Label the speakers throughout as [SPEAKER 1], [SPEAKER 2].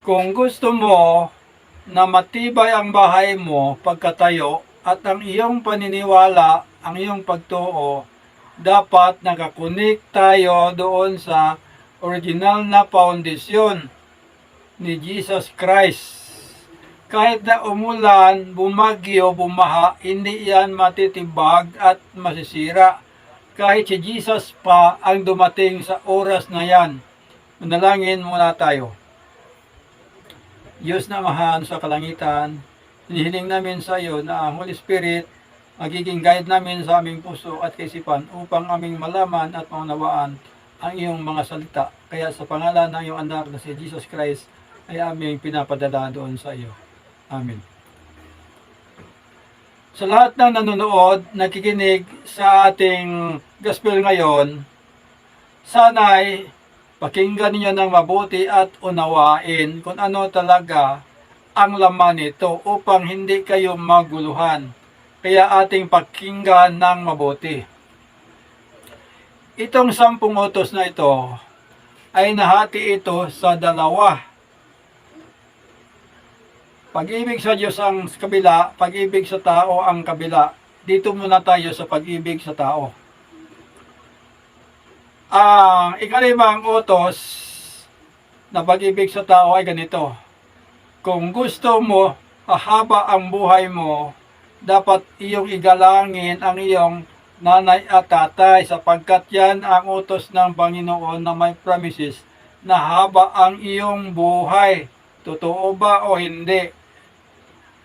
[SPEAKER 1] Kung gusto mo na matibay ang bahay mo pagkatayo at ang iyong paniniwala, ang iyong pagtuo, dapat nakakunik tayo doon sa original na foundation ni Jesus Christ. Kahit na umulan, bumagyo, bumaha, hindi yan matitibag at masisira. Kahit si Jesus pa ang dumating sa oras na yan. Manalangin muna tayo. Diyos na mahan sa kalangitan, hinihiling namin sa iyo na ang Holy Spirit magiging guide namin sa aming puso at kaisipan upang aming malaman at maunawaan ang iyong mga salita. Kaya sa pangalan ng iyong anak na si Jesus Christ ay aming pinapadala doon sa iyo. Amen. Sa lahat ng nanonood, nakikinig sa ating gospel ngayon, sana'y pakinggan niyo ng mabuti at unawain kung ano talaga ang laman nito upang hindi kayo maguluhan. Kaya ating pakinggan ng mabuti. Itong 10 utos na ito ay nahati ito sa dalawa. Pag-ibig sa Diyos ang kabila, pag-ibig sa tao ang kabila. Dito muna tayo sa pag-ibig sa tao. Ang ikalimang utos na pag-ibig sa tao ay ganito. Kung gusto mo hahaba ang buhay mo, dapat iyong igalangin ang iyong nanay at tatay sapagkat yan ang utos ng Panginoon na may promises na haba ang iyong buhay. Totoo ba o hindi?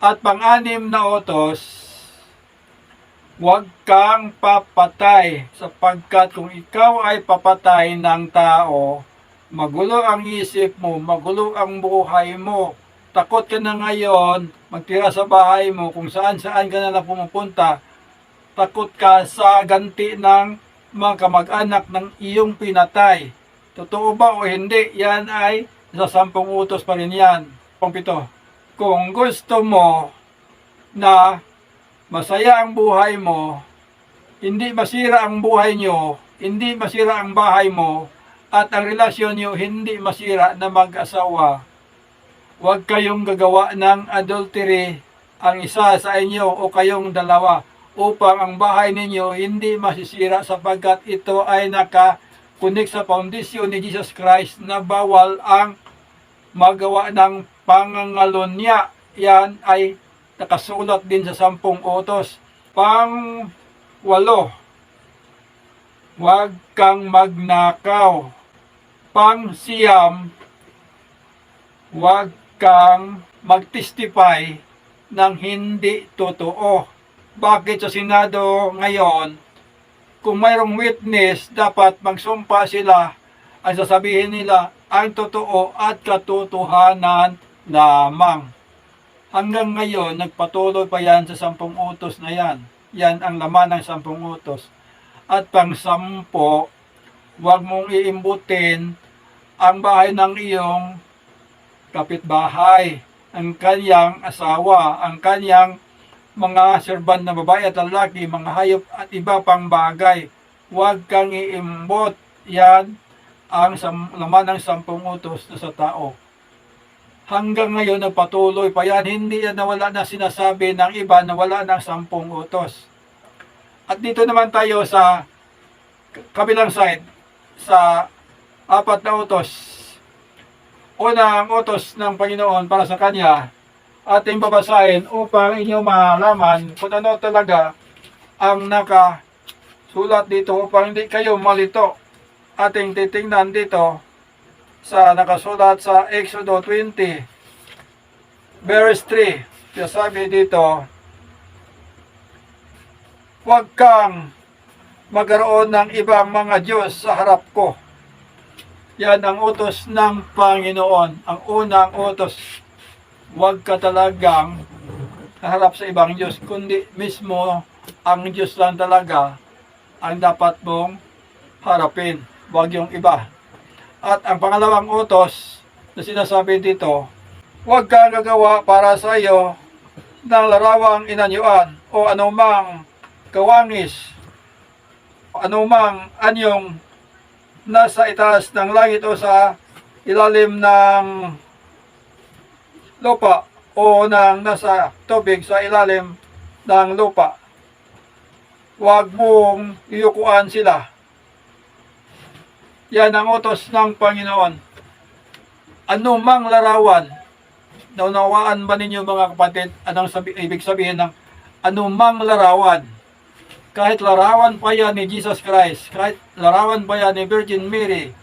[SPEAKER 1] At pang-anim na utos, huwag kang papatay sapagkat kung ikaw ay papatay ng tao, magulo ang isip mo, magulo ang buhay mo. Takot ka na ngayon, magtira sa bahay mo, kung saan-saan ka na lang pumupunta. Takot ka sa ganti ng mga kamag-anak ng iyong pinatay. Totoo ba o hindi? Yan ay sa 10 utos pa rin yan. Pangpito, kung gusto mo na masaya ang buhay mo, hindi masira ang buhay nyo, hindi masira ang bahay mo, at ang relasyon nyo hindi masira na mag-asawa. Huwag kayong gagawa ng adultery ang isa sa inyo o kayong dalawa upang ang bahay ninyo hindi masisira sapagkat ito ay nakakunik sa foundation ni Jesus Christ na bawal ang magawa ng pangangalunya. Yan ay nakasulat din sa 10 utos. Pang-8, huwag kang magnakaw. Pang-9, huwag kang mag-testify ng hindi totoo. Bakit sa Senado ngayon, kung mayroong witness, dapat magsumpa sila ang sasabihin nila ang totoo at katotohanan lamang. Hanggang ngayon, nagpatuloy pa yan sa 10 utos na yan. Yan ang laman ng 10 utos. At pang-10, huwag mong iimbutin ang bahay ng iyong kapitbahay, ang kanyang asawa, ang kanyang mga serban na babae at lalaki, mga hayop at iba pang bagay. Huwag kang iimbot. Yan ang laman ng 10 utos na sa tao. Hanggang ngayon nagpatuloy pa yan, hindi yan nawala na sinasabi ng iba na wala ng 10 utos. At dito naman tayo sa kabilang side, sa 4 na utos. Unang utos ng Panginoon para sa Kanya, ating babasahin upang inyo malaman kung ano talaga ang nakasulat dito upang hindi kayo malito. Ating titingnan dito sa nakasulat sa Exodo 20 verse 3. Sabi dito, huwag kang magkaroon ng ibang mga Diyos sa harap ko. Yan ang utos ng Panginoon. Ang unang utos, huwag ka talagang harap sa ibang Diyos, kundi mismo ang Diyos lang talaga ang dapat mong harapin. Huwag yung iba. At ang pangalawang utos na sinasabi dito, huwag kang gagawa para sa iyo ng larawang inanyuan o anumang kawangis, anumang anyong nasa itaas ng langit o sa ilalim ng lupa o ng nasa tubig sa ilalim ng lupa. Huwag mong iyukuan sila. Yan ang utos ng Panginoon. Anumang larawan, naunawaan ba ninyo mga kapatid, anong ibig sabihin ng anumang larawan? Kahit larawan pa yan ni Jesus Christ, kahit larawan pa yan ni Virgin Mary,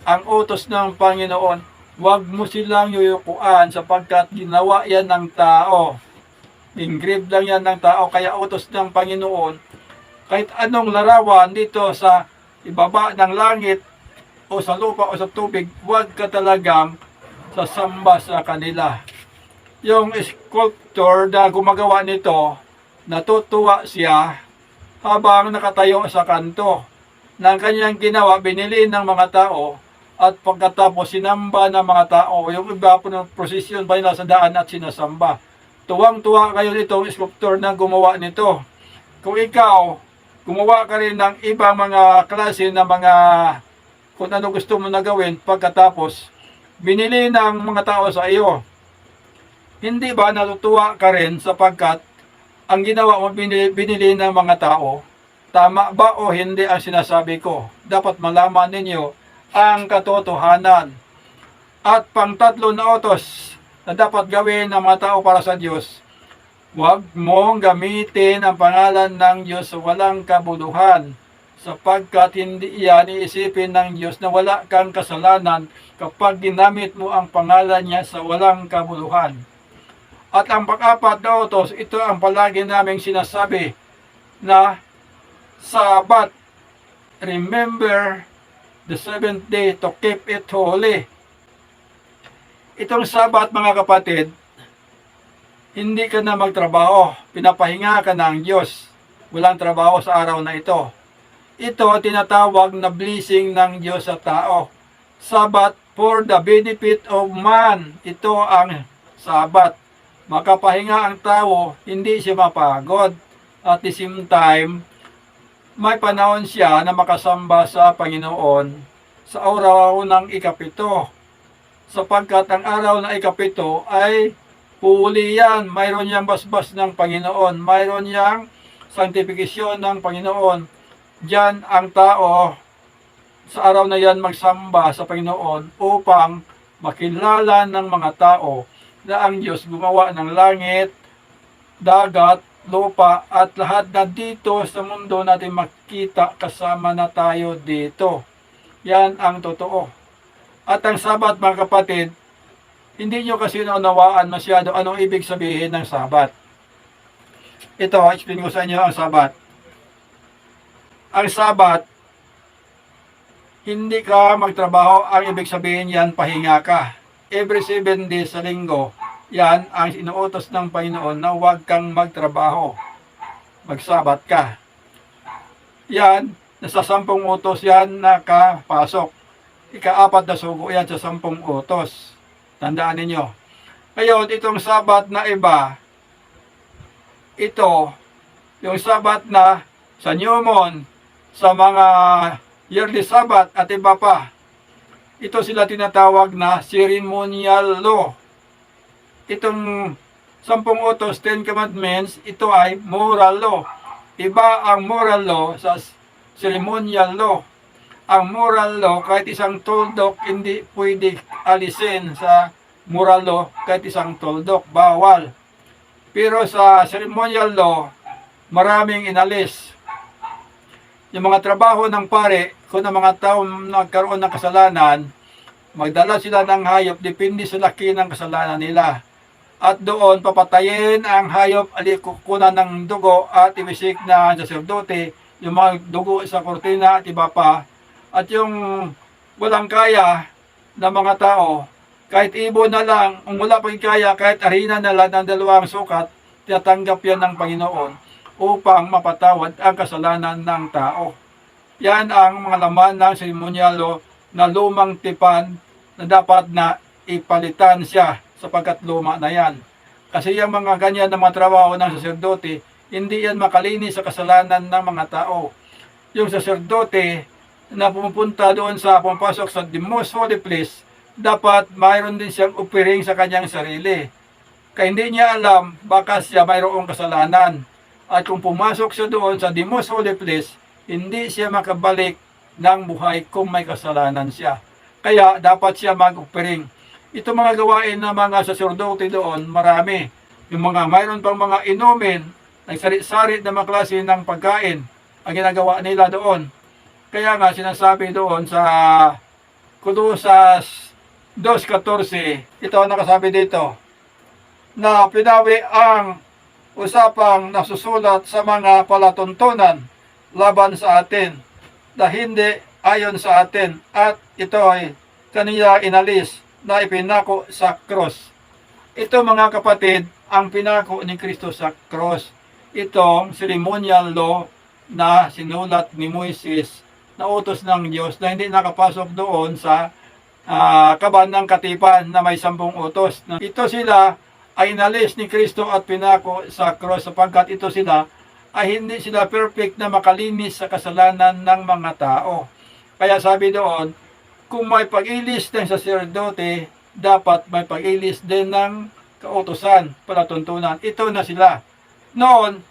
[SPEAKER 1] ang utos ng Panginoon, huwag mo silang yuyukuan sapagkat ginawa yan ng tao. Engraved lang yan ng tao, kaya utos ng Panginoon, kahit anong larawan dito sa ibaba ng langit o sa lupa o sa tubig, huwag ka talagang sasamba sa kanila. Yung sculptor na gumagawa nito, natutuwa siya habang nakatayo sa kanto. Nang kanyang ginawa, binili ng mga tao at pagkatapos sinamba ng mga tao. Yung iba po ng prosesyon pa nila sa daan at sinasamba. Tuwang-tuwa kayo nitong sculptor na gumawa nito. Kung ikaw, gumawa ka rin ng ibang mga klase na mga kung ano gusto mo na gawin pagkatapos binili ng mga tao sa iyo. Hindi ba natutuwa ka rin sapagkat ang ginawa mo binili ng mga tao? Tama ba o hindi ang sinasabi ko? Dapat malaman ninyo ang katotohanan. At pangtatlo na utos na dapat gawin ng mga tao para sa Diyos, huwag mong gamitin ang pangalan ng Diyos sa walang kabuluhan, sapagkat hindi yan iisipin ng Diyos na wala kang kasalanan kapag ginamit mo ang pangalan niya sa walang kabuluhan. At ang pang-apat na utos, ito ang palagi naming sinasabi na Sabat. Remember the seventh day to keep it holy. Itong Sabat mga kapatid, hindi ka na magtrabaho, pinapahinga ka ng Diyos. Walang trabaho sa araw na ito. Ito tinatawag na blessing ng Diyos sa tao. Sabat for the benefit of man. Ito ang Sabat. Makapahinga ang tao, hindi siya mapagod. At the same time, may panahon siya na makasamba sa Panginoon sa araw ng ikapito. Sapagkat ang araw ng ikapito ay puli yan. Mayroon niyang basbas ng Panginoon. Mayroon niyang sanctification ng Panginoon. Diyan ang tao sa araw na yan magsamba sa Panginoon upang makilala ng mga tao na ang Diyos gumawa ng langit, dagat, lupa at lahat na dito sa mundo natin makita kasama na tayo dito. Yan ang totoo. At ang Sabat mga kapatid, hindi nyo kasi naunawaan masyado anong ibig sabihin ng Sabat. Ito, explain ko sa inyo ang Sabat. Ang Sabat, hindi ka magtrabaho, ang ibig sabihin yan, pahinga ka. Every 7 days sa linggo, yan ang inuutos ng Panginoon na huwag kang magtrabaho. Magsabat ka. Yan, nasa 10 utos yan nakapasok. Ika-4 na sugo yan sa 10 utos. Tandaan ninyo. Ngayon, itong Sabat na iba, ito, yung Sabat na sa New Moon, sa mga yearly Sabbath at iba pa. Ito sila tinatawag na ceremonial law. Itong 10 utos, 10 commandments, ito ay moral law. Iba ang moral law sa ceremonial law. Ang moral law, kahit isang tuldok, hindi pwede alisin sa moral law kahit isang tuldok. Bawal. Pero sa ceremonial law, maraming inalis. Yung mga trabaho ng pare, kung ang mga tao nagkaroon ng kasalanan, magdala sila ng hayop, depende sa laki ng kasalanan nila. At doon, papatayin ang hayop, alikukunan ng dugo at ibisik na saserdote, yung mga dugo sa kortina at iba pa. At yung walang kaya ng mga tao, kahit ibon na lang, kung wala pang kaya, kahit arena na lang ng 2 sukat, tinatanggap yan ng Panginoon upang mapatawad ang kasalanan ng tao. Yan ang mga laman ng ceremonial law na lumang tipan na dapat na ipalitan siya sapagkat luma na yan. Kasi yung mga ganyan na mga trabaho ng saserdote, hindi yan makalinis sa kasalanan ng mga tao. Yung saserdote na pumupunta doon sa pumapasok sa the most holy place, dapat mayroon din siyang offering sa kanyang sarili. Kaya hindi niya alam baka siya mayroong kasalanan. At kung pumasok siya doon sa the most holy place, hindi siya makabalik ng buhay kung may kasalanan siya. Kaya dapat siya mag-offering. Ito mga gawain ng mga saserdote doon, marami. Yung mga mayroon pang mga inumin, nagsarit-sarit na mga klase ng pagkain ang ginagawa nila doon. Kaya nga sinasabi doon sa Colosas 2:14, ito ang nakasabi dito, na pinawi ang usapang nasusulat sa mga palatuntunan laban sa atin na hindi ayon sa atin, at ito ay kaniya inalis na ipinako sa cross. Ito mga kapatid, ang pinako ni Kristo sa cross. Itong ceremonial law na sinulat ni Moises na utos ng Diyos na hindi nakapasok doon sa kaban ng katipan na may 10 utos. Ito sila ay inalis ni Kristo at pinako sa cross sapagkat ito sila ay hindi sila perfect na makalinis sa kasalanan ng mga tao. Kaya sabi doon, kung may pag-ilis ng saserdote, dapat may pag-ilis din ng kautusan, palatuntunan. Ito na sila. Noon,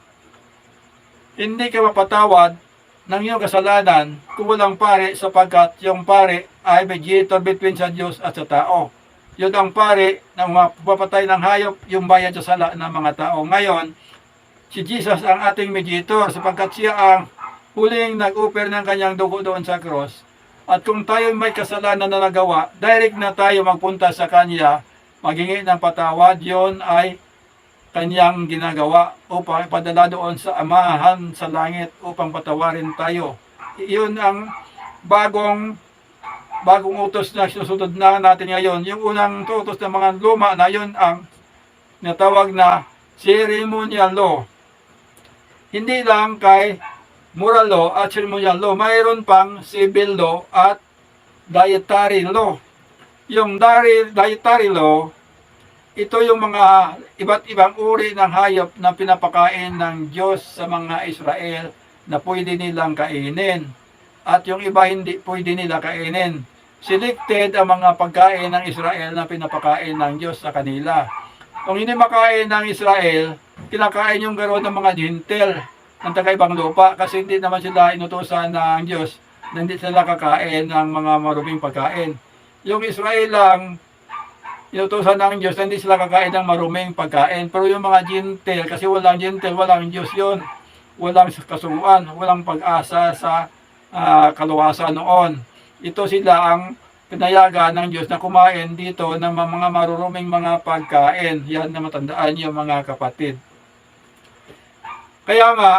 [SPEAKER 1] hindi ka mapatawad ng iyong kasalanan kung walang pare sapagkat yung pare ay mediator between sa Diyos at sa tao. Yun ang pare ng mapapatay ng hayop, yung bayad sa sala ng mga tao. Ngayon, si Jesus ang ating mediator sapagkat siya ang huling nag-offer ng kanyang dugo doon sa cross. At kung tayo may kasalanan na nagawa, direct na tayo magpunta sa kanya, maghingi ng patawad, yon ay kanyang ginagawa upang ipadala doon sa amahan sa langit upang patawarin tayo. Iyon ang bagong utos na sinusunod na natin ngayon. Yung unang utos ng mga luma na yun ang natawag na ceremonial law. Hindi lang kay moral law at ceremonial law, mayroon pang civil law at dietary law. Yung dietary law, ito yung mga iba't ibang uri ng hayop na pinapakain ng Diyos sa mga Israel na pwede nilang kainin. At yung iba hindi pwede nila kainin. Selected ang mga pagkain ng Israel na pinapakain ng Diyos sa kanila. Kung hindi makain ng Israel, kinakain yung garo ng mga Gentile ng taga-ibang lupa kasi hindi naman sila inutusan ng Diyos na hindi sila kakain ng mga maruming pagkain. Yung Israel lang inutusan ng Diyos na hindi sila kakain ng maruming pagkain. Pero yung mga Gentile, kasi walang Gentile, walang Diyos yun. Walang kasuguan, walang pag-asa sa kaluwasan noon. Ito sila ang pinayagan ng Diyos na kumain dito ng mga maruruming mga pagkain. Yan na matandaan niyo mga kapatid. Kaya nga,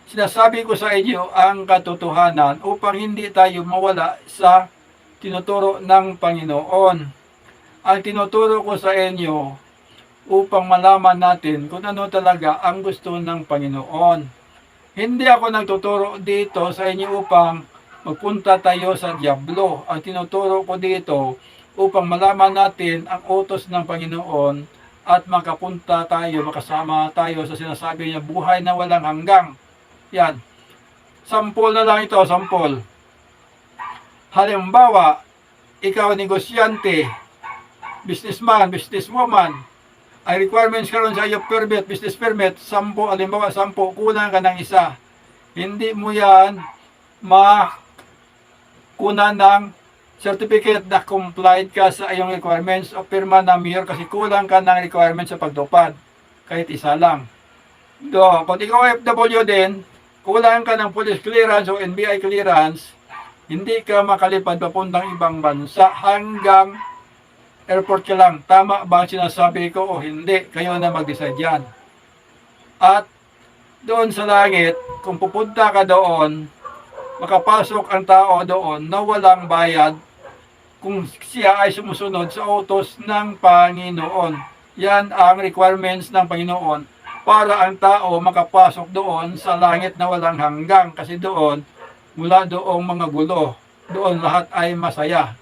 [SPEAKER 1] sinasabi ko sa inyo ang katotohanan upang hindi tayo mawala sa tinuturo ng Panginoon. Ang tinuturo ko sa inyo upang malaman natin kung ano talaga ang gusto ng Panginoon. Hindi ako nagtuturo dito sa inyo upang magpunta tayo sa dyablo. Ang tinuturo ko dito upang malaman natin ang utos ng Panginoon at makapunta tayo, makasama tayo sa sinasabi niya, buhay na walang hanggang. Yan. Sampol na lang ito, sampol. Halimbawa, ikaw negosyante, businessman, businesswoman, ay requirements karon sa iyo permit, business permit, 10, halimbawa 10, kulang ka ng isa. Hindi mo yan kunan ng certificate na complied ka sa iyong requirements o pirma ng mayor kasi kulang ka ng requirements sa pagtupad. Kahit isa lang. Kung ikaw FW din, kulang ka ng police clearance o NBI clearance, hindi ka makalipad papuntang ibang bansa hanggang airport ka lang. Tama ba ang sinasabi ko o hindi? Kayo na mag-decide yan. At doon sa langit, kung pupunta ka doon, makapasok ang tao doon na walang bayad kung siya ay sumusunod sa utos ng Panginoon. Yan ang requirements ng Panginoon para ang tao makapasok doon sa langit na walang hanggang kasi doon, mula doong mga gulo, doon lahat ay masaya.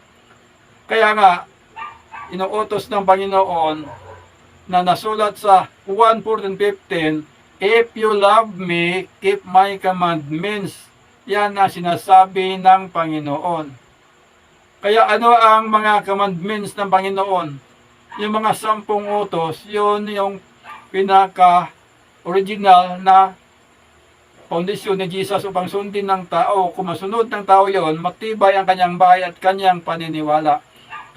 [SPEAKER 1] Kaya nga, inuutos ng Panginoon na nasulat sa 1:14-15, if you love me, keep my commandments. Yan ang sinasabi ng Panginoon. Kaya ano ang mga commandments ng Panginoon? Yung mga 10 utos, yun yung pinaka-original na pundisyon ni Jesus upang sundin ng tao. Kung masunod ng tao yon, matibay ang kanyang bahay at kanyang paniniwala.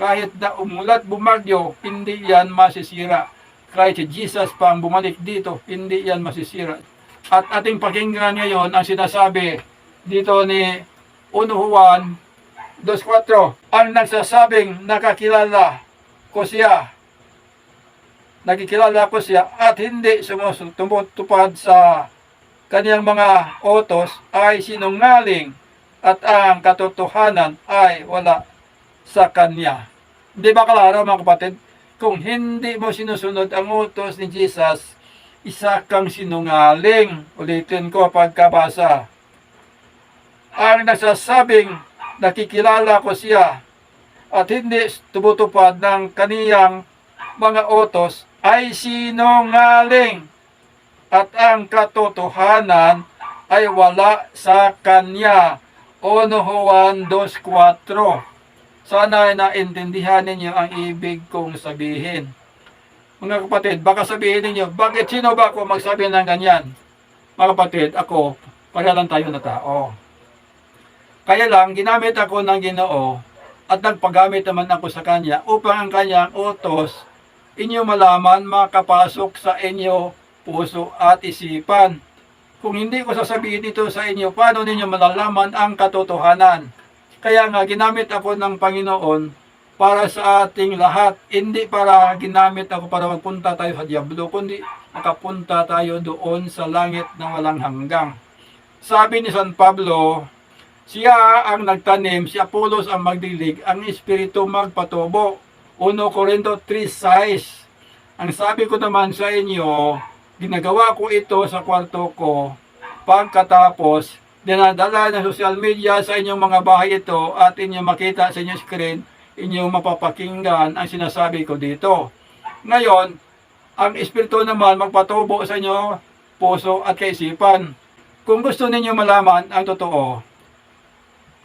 [SPEAKER 1] Kahit na umulat bumagyo, hindi yan masisira. Kahit si Jesus pa ang bumalik dito, hindi yan masisira. At ating pakinggan ngayon ang sinasabi dito ni 1 Juan 2:4. Ang nagsasabing nakikilala ko siya at hindi tumutupad sa kaniyang mga utos ay sinungaling at ang katotohanan ay wala sa kanya. Di ba klaro mga kapatid? Kung hindi mo sinusunod ang utos ni Jesus, isa kang sinungaling. Ulitin ko pagkabasa. Ang nagsasabing nakikilala ko siya at hindi tumutupad ng kaniyang mga utos ay sinungaling at ang katotohanan ay wala sa kanya. 1 Juan 2:4. Sana ay naintindihan ninyo ang ibig kong sabihin. Mga kapatid, baka sabihin ninyo, bakit sino ba ako magsabi ng ganyan? Mga kapatid, ako, para lang tayo na tao. Kaya lang, ginamit ako ng Ginoo at nagpagamit naman ako sa Kanya upang ang Kanyang utos inyo malaman makapasok sa inyo puso at isipan. Kung hindi ko sasabihin ito sa inyo, paano ninyo malalaman ang katotohanan? Kaya nga, ginamit ako ng Panginoon para sa ating lahat. Hindi para ginamit ako para magpunta tayo sa diablo, kundi makapunta tayo doon sa langit na walang hanggang. Sabi ni San Pablo, siya ang nagtanim, si Apolos ang magdilig, ang Espiritu magpatubo. 1 Corinto 3:6. Ang sabi ko naman sa inyo, ginagawa ko ito sa kwarto ko. Pagkatapos, dinadala ng social media sa inyong mga bahay ito at inyong makita sa inyong screen, inyong mapapakinggan ang sinasabi ko dito. Ngayon, ang Espiritu naman magpatubo sa inyo puso at kaisipan. Kung gusto ninyo malaman ang totoo,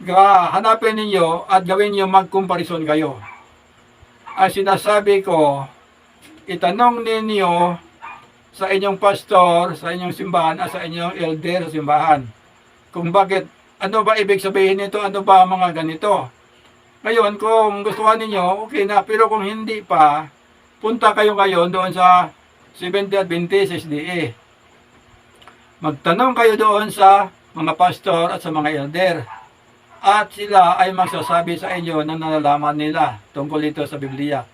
[SPEAKER 1] hanapin ninyo at gawin niyo magkomparison kayo. Ang sinasabi ko, itanong ninyo sa inyong pastor, sa inyong simbahan, at sa inyong elder sa simbahan. Kung bakit, ano ba ibig sabihin nito, ano ba mga ganito. Ngayon, kung gustuhan ninyo, okay na. Pero kung hindi pa, punta kayo ngayon doon sa Seventh-day Adventist SDA. Magtanong kayo doon sa mga pastor at sa mga elder. At sila ay magsasabi sa inyo ng nalalaman nila tungkol ito sa Biblia.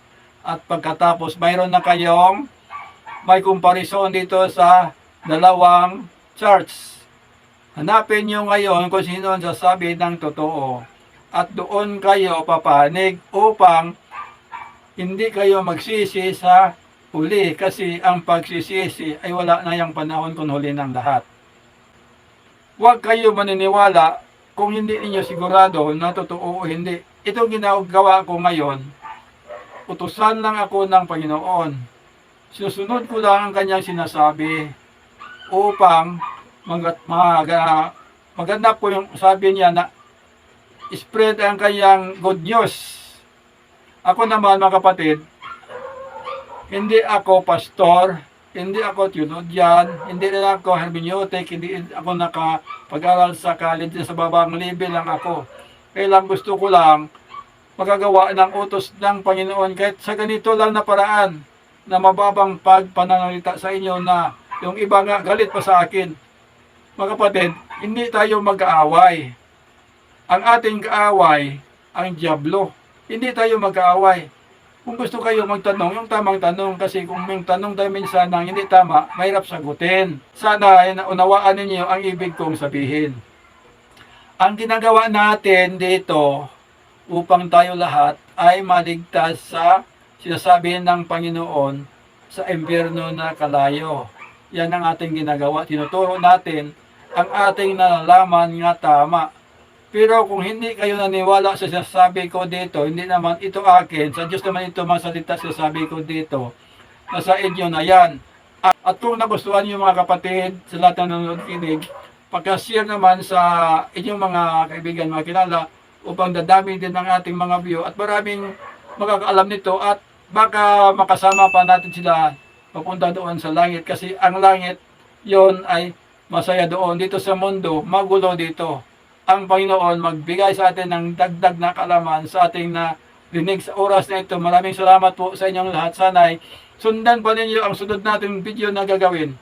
[SPEAKER 1] At pagkatapos, mayroon na kayong may comparison dito sa dalawang church. Hanapin nyo ngayon kung sino ang sasabi ng totoo. At doon kayo papanig upang hindi kayo magsisi sa huli. Kasi ang pagsisisi ay wala na yung panahon kung huli ng lahat. Huwag kayo maniniwala kung hindi ninyo sigurado na totoo o hindi. Ito ginagawa ko ngayon. Utusan lang ako ng Panginoon. Susunod ko lang ang kanyang sinasabi upang maganda po yung sabi niya na spread ang kanyang good news. Ako naman mga kapatid, hindi ako pastor, hindi ako theologian, hindi rin ako hermeneutic, hindi ako nakapag-aral sa college, sa babang level lang ako. Kaya lang gusto ko lang magagawa ng utos ng Panginoon kahit sa ganito lang na paraan na mababang pagpananalita sa inyo na yung iba nga galit pa sa akin. Mga kapatid, hindi tayo mag-aaway. Ang ating kaaway, ang diablo. Hindi tayo mag-aaway. Kung gusto kayo magtanong, yung tamang tanong, kasi kung may tanong tayo minsan na hindi tama, mahirap sagutin. Sana ay naunawaan ninyo ang ibig kong sabihin. Ang ginagawa natin dito upang tayo lahat ay maligtas sa sinasabi ng Panginoon sa impyerno na kalayo. Yan ang ating ginagawa. Tinuturo natin ang ating nalalaman nga tama. Pero kung hindi kayo naniwala sa sinasabi ko dito, hindi naman ito akin, sa Diyos naman ito mga salita sinasabi ko dito, nasa inyo na yan. At kung nagustuhan niyo mga kapatid, sa lahat ng nanonood, pagka-share naman sa inyong mga kaibigan, mga kilala, upang dadami din ang ating mga view at maraming makakaalam nito at baka makasama pa natin sila papunta doon sa langit, kasi ang langit yon ay masaya doon. Dito sa mundo, magulo dito. Ang Panginoon magbigay sa atin ng dagdag na kaalaman sa ating na rinig sa oras na ito. Maraming salamat po sa inyong lahat. Sana'y sundan pa ninyo ang sunod nating video na gagawin.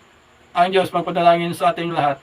[SPEAKER 1] Ang Diyos magpadalangin sa ating lahat.